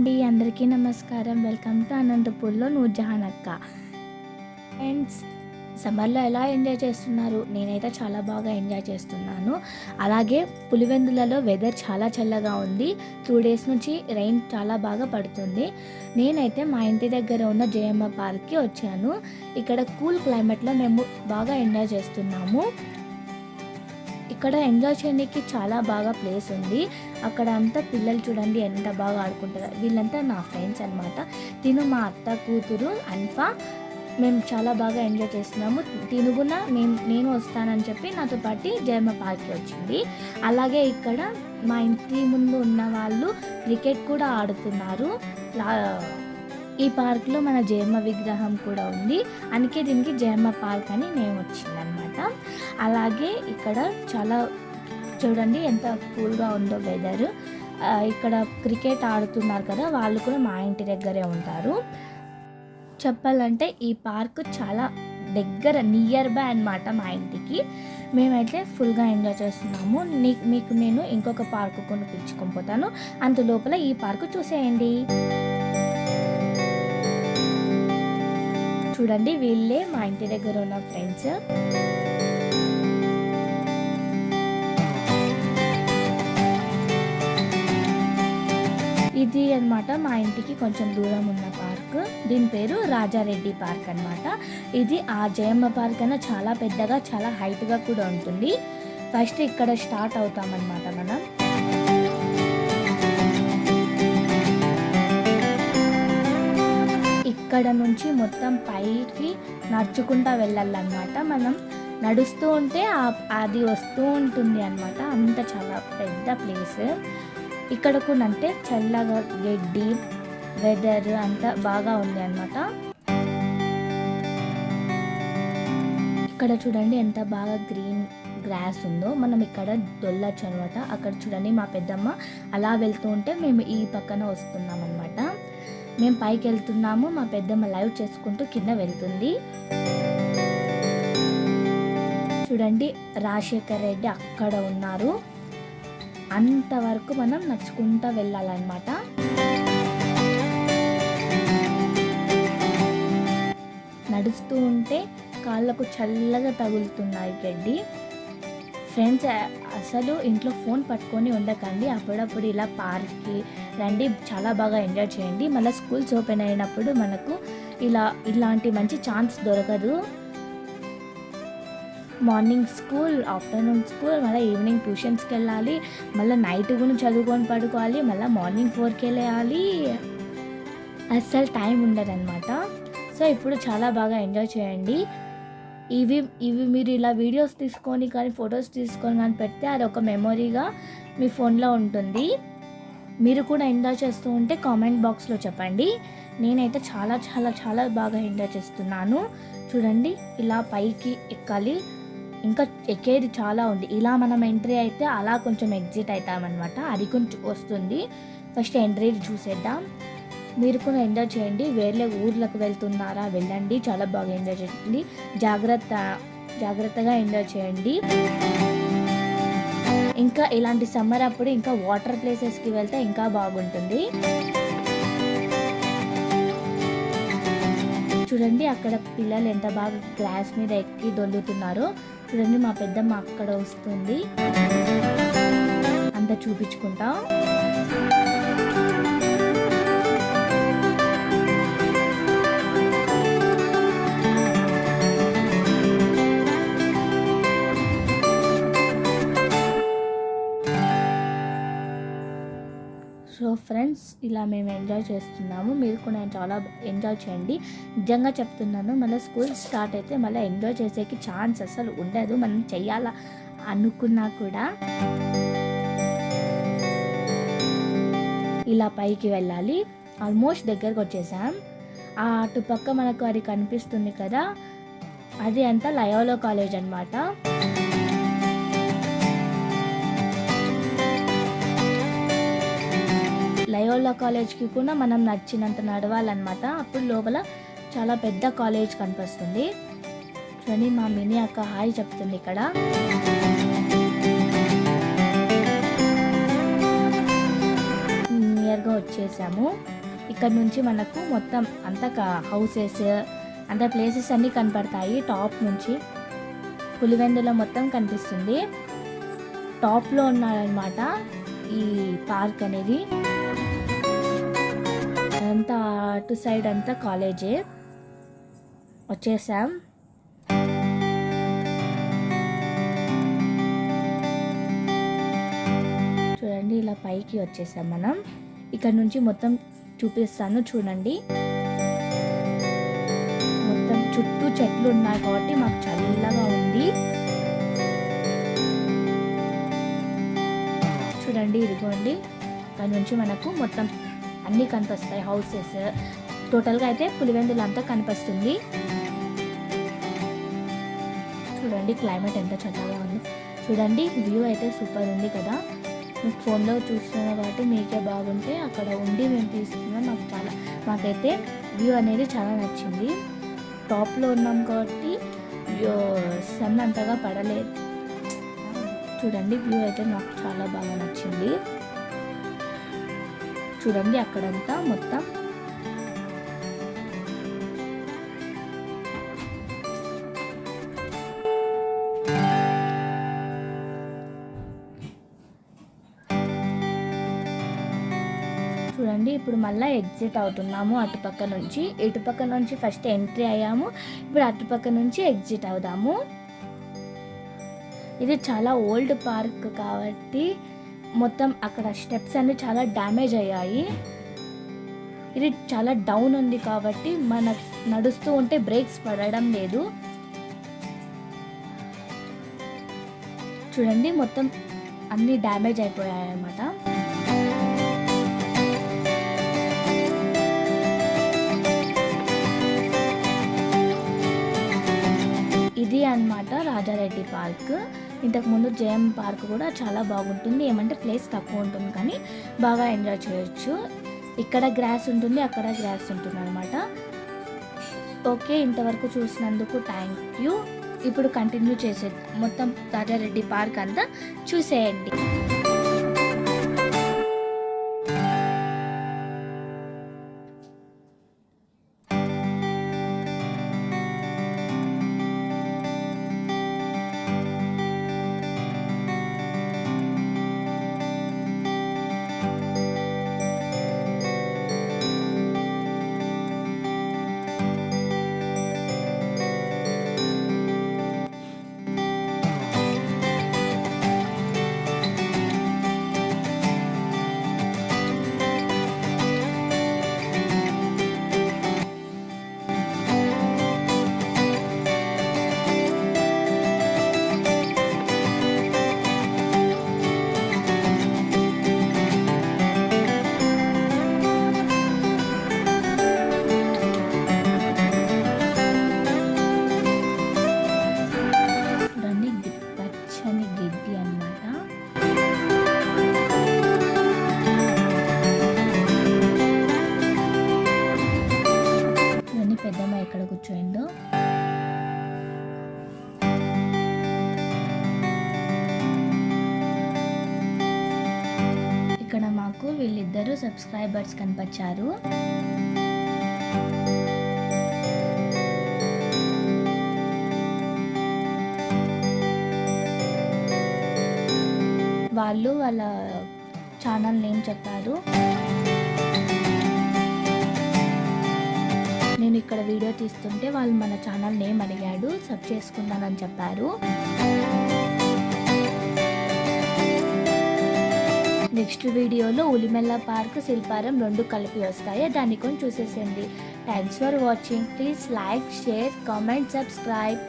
అండి, అందరికీ నమస్కారం. వెల్కమ్ టు అనంతపూర్లో నూర్జహాన్ అక్క. ఫ్రెండ్స్, సమ్మర్లో ఎలా ఎంజాయ్ చేస్తున్నారు? నేనైతే చాలా బాగా ఎంజాయ్ చేస్తున్నాను. అలాగే పులివెందులలో వెదర్ చాలా చల్లగా ఉంది. 2 days నుంచి రెయిన్ చాలా బాగా పడుతుంది. నేనైతే మా ఇంటి దగ్గర ఉన్న జయమ్మ పార్క్కి వచ్చాను. ఇక్కడ కూల్ క్లైమేట్లో మేము బాగా ఎంజాయ్ చేస్తున్నాము. ఇక్కడ ఎంజాయ్ చేయడానికి చాలా బాగా ప్లేస్ ఉంది. అక్కడ అంతా పిల్లలు చూడండి ఎంత బాగా ఆడుకుంటారు. వీళ్ళంతా నా ఫ్రెండ్స్ అనమాట. తిను మా అత్త కూతురు అన్ఫా. మేము చాలా బాగా ఎంజాయ్ చేస్తున్నాము. తిను కూడా నేను వస్తానని చెప్పి నాతో పాటు జయమ్మ పార్క్కి వచ్చింది. అలాగే ఇక్కడ మా ఇంటి ముందు ఉన్న వాళ్ళు క్రికెట్ కూడా ఆడుతున్నారు. ఈ పార్క్లో మన జయమ్మ విగ్రహం కూడా ఉంది. అందుకే దీనికి జయమ్మ పార్క్ అని నేమ్ వచ్చిందనమాట. అలాగే ఇక్కడ చాలా చూడండి ఎంత కూల్గా ఉందో వెదర్. ఇక్కడ క్రికెట్ ఆడుతున్నారు కదా, వాళ్ళు కూడా మా ఇంటి దగ్గరే ఉంటారు. చెప్పాలంటే ఈ పార్క్ చాలా దగ్గర, నియర్ బై అన్నమాట మా ఇంటికి. మేమైతే ఫుల్గా ఎంజాయ్ చేస్తున్నాము. మీకు నేను ఇంకొక పార్క్ కొని పిలుచుకొని పోతాను. అంతలోపల ఈ పార్క్ చూసేయండి. చూడండి, వీళ్ళే మా ఇంటి దగ్గర ఉన్న ఫ్రెండ్స్. ఇది అన్నమాట మా ఇంటికి కొంచెం దూరం ఉన్న పార్క్. దీని పేరు రాజారెడ్డి పార్క్ అన్నమాట. ఇది ఆ జయమ్మ పార్క్ కన్నా చాలా పెద్దగా, చాలా హైట్గా కూడా ఉంటుంది. ఫస్ట్ ఇక్కడ స్టార్ట్ అవుతామన్నమాట మనం. ఇక్కడ నుంచి మొత్తం పైకి నడుచుకుంటూ వెళ్ళాలన్నమాట. మనం నడుస్తూ ఉంటే అది వస్తూ ఉంటుంది అన్నమాట. అంత చాలా పెద్ద ప్లేస్. ఇక్కడ కూడా అంటే చల్లగా గడ్డి, వెదర్ అంతా బాగా ఉంది అన్నమాట. ఇక్కడ చూడండి ఎంత బాగా గ్రీన్ గ్రాస్ ఉందో. మనం ఇక్కడ దొల్లచ్చు అనమాట. అక్కడ చూడండి మా పెద్దమ్మ అలా వెళ్తూ ఉంటే మేము ఈ పక్కన వస్తున్నాం అన్నమాట. మేము పైకి వెళ్తున్నాము, మా పెద్దమ్మ లైవ్ చేసుకుంటూ కింద వెళ్తుంది. చూడండి రాజశేఖర్ రెడ్డి అక్కడ ఉన్నారు. అంతవరకు మనం నడుచుకుంటూ వెళ్ళాలన్నమాట. నడుస్తూ ఉంటే కాళ్ళకు చల్లగా తగులుతున్నాయి గడ్డి. ఫ్రెండ్స్, అసలు ఇంట్లో ఫోన్ పట్టుకొని ఉండకండి. అప్పుడప్పుడు ఇలా పార్క్కి రండి, చాలా బాగా ఎంజాయ్ చేయండి. మళ్ళీ స్కూల్స్ ఓపెన్ అయినప్పుడు మనకు ఇలాంటి మంచి ఛాన్స్ దొరకదు. మార్నింగ్ స్కూల్, ఆఫ్టర్నూన్ స్కూల్, మళ్ళీ ఈవినింగ్ ట్యూషన్స్కి వెళ్ళాలి, మళ్ళీ నైట్ కూడా చదువుకొని పడుకోవాలి, మళ్ళీ మార్నింగ్ 4కి వెళ్ళాలి. అస్సలు టైం ఉండదన్నమాట. సో ఇప్పుడు చాలా బాగా ఎంజాయ్ చేయండి. ఇవి మీరు ఇలా వీడియోస్ తీసుకొని కానీ ఫొటోస్ తీసుకొని కానీ పెడితే అది ఒక మెమొరీగా మీ ఫోన్లో ఉంటుంది. మీరు కూడా ఎంజాయ్ చేస్తూ ఉంటే కామెంట్ బాక్స్లో చెప్పండి. నేనైతే చాలా చాలా చాలా బాగా ఎంజాయ్ చేస్తున్నాను. చూడండి, ఇలా పైకి ఎక్కాలి, ఇంకా ఎక్కేది చాలా ఉంది. ఇలా మనం ఎంట్రీ అయితే అలా కొంచెం ఎగ్జిట్ అవుతామన్నమాట. అది కొంచెం వస్తుంది. ఫస్ట్ ఎంట్రీ చూసేద్దాం. మీరు కూడా ఎంజాయ్ చేయండి. వేరే ఊర్లకు వెళ్తున్నారా, వెళ్ళండి, చాలా బాగా ఎంజాయ్ చేయండి. జాగ్రత్తగా ఎంజాయ్ చేయండి. ఇంకా ఇలాంటి సమ్మర్ అప్పుడు ఇంకా వాటర్ ప్లేసెస్కి వెళ్తే ఇంకా బాగుంటుంది. చూడండి అక్కడ పిల్లలు ఎంత బాగా గ్లాస్ మీద ఎక్కి దొల్లుతున్నారో. చూడండి మా పెద్దమ్మ అక్కడ వస్తుంది, అంతా చూపించుకుంటా. సో ఫ్రెండ్స్, ఇలా మేము ఎంజాయ్ చేస్తున్నాము. మీరు కూడా చాలా ఎంజాయ్ చేయండి. నిజంగా చెప్తున్నాను, మళ్ళీ స్కూల్ స్టార్ట్ అయితే మళ్ళీ ఎంజాయ్ చేసేకి ఛాన్స్ అసలు ఉండదు. మనం చెయ్యాలా అనుకున్నా కూడా. ఇలా పైకి వెళ్ళాలి. ఆల్మోస్ట్ దగ్గరకు వచ్చేసాం. ఆ అటుపక్క మనకు అది కనిపిస్తుంది కదా, అది అంతా లయోలా కాలేజ్ అన్నమాట. లయోలా కాలేజ్కి కూడా మనం నచ్చినంత నడవాలన్నమాట. అప్పుడు లోపల చాలా పెద్ద కాలేజ్ కనిపిస్తుంది. చూడండి మా మినీ అక్క హాయ్ చెప్తుంది ఇక్కడ. నియర్గా వచ్చేసాము. ఇక్కడ నుంచి మనకు మొత్తం అంతా హౌసెస్ అంతా ప్లేసెస్ అన్నీ కనపడతాయి. టాప్ నుంచి పులివెందుల మొత్తం కనిపిస్తుంది. టాప్లో ఉన్నారనమాట ఈ పార్క్ అనేది. అంతా అటు సైడ్ అంతా కాలేజే. వచ్చేసాం. చూడండి ఇలా పైకి వచ్చేసాం మనం. ఇక్కడ నుంచి మొత్తం చూపిస్తాను చూడండి. మొత్తం చుట్టూ చెట్లు ఉన్నాయి కాబట్టి మాకు చల్లగా ఉంది. చూడండి ఇదిగోండి, ఇక్కడ నుంచి మనకు మొత్తం అన్నీ కనిపిస్తాయి హౌసెస్. టోటల్గా అయితే పులివెందులు అంతా కనిపిస్తుంది. చూడండి క్లైమేట్ ఎంత చల్లగా ఉంది. చూడండి వ్యూ అయితే సూపర్ ఉంది కదా. మీకు ఫోన్లో చూస్తున్నా కాబట్టి మీకే బాగుంటే అక్కడ ఉండి మేము తీసుకున్నాం. మాకైతే వ్యూ అనేది చాలా నచ్చింది. టాప్లో ఉన్నాం కాబట్టి సన్ అంతగా పడలేదు. చూడండి వ్యూ అయితే నాకు చాలా బాగా నచ్చింది. చూడండి అక్కడంతా మొత్తం చూడండి. ఇప్పుడు మళ్ళీ ఎగ్జిట్ అవుతున్నాము అటుపక్క నుంచి. ఇటుపక్క నుంచి ఫస్ట్ ఎంట్రీ అయ్యాము, ఇప్పుడు అటుపక్క నుంచి ఎగ్జిట్ అవుదాము. ఇది చాలా ఓల్డ్ పార్క్ కాబట్టి మొత్తం అక్కడ స్టెప్స్ అన్ని చాలా డ్యామేజ్ అయ్యాయి. ఇది చాలా డౌన్ ఉంది కాబట్టి మన నడుస్తూ ఉంటే బ్రేక్స్ పడడం లేదు. చూడండి మొత్తం అన్ని డ్యామేజ్ అయిపోయాయి అన్నమాట. ఇది అన్నమాట రాజారెడ్డి పార్క్. ఇంతకుముందు జేఎం పార్క్ కూడా చాలా బాగుంటుంది. ఏమంటే ప్లేస్ తక్కువ ఉంటుంది కానీ బాగా ఎంజాయ్ చేయొచ్చు. ఇక్కడ గ్రాస్ ఉంటుంది, అక్కడ గ్రాస్ ఉంటుంది అనమాట. ఓకే, ఇంతవరకు చూసినందుకు థ్యాంక్ యూ. ఇప్పుడు కంటిన్యూ చేసే మొత్తం రాజారెడ్డి పార్క్ అంతా చూసేయండి. పెద్దమ్మ ఎక్కడ కూర్చోయిందో. ఇక్కడ మాకు వీళ్ళిద్దరు సబ్స్క్రైబర్స్ కనిపించారు. వాళ్ళు వాళ్ళ ఛానల్ నేమ్ చెప్పారు. నేను ఇక్కడ వీడియో తీస్తుంటే వాళ్ళు మన ఛానల్ నేమ్ అడిగాడు, సబ్ చేసుకున్నానని చెప్పారు. నెక్స్ట్ వీడియోలో ఉలిమెల్ల పార్క్, శిల్పారం 2 కలిపి వస్తాయి. దాన్ని కొంచెం చూసేసేయండి. Thanks for watching. Please like, share, comment, subscribe.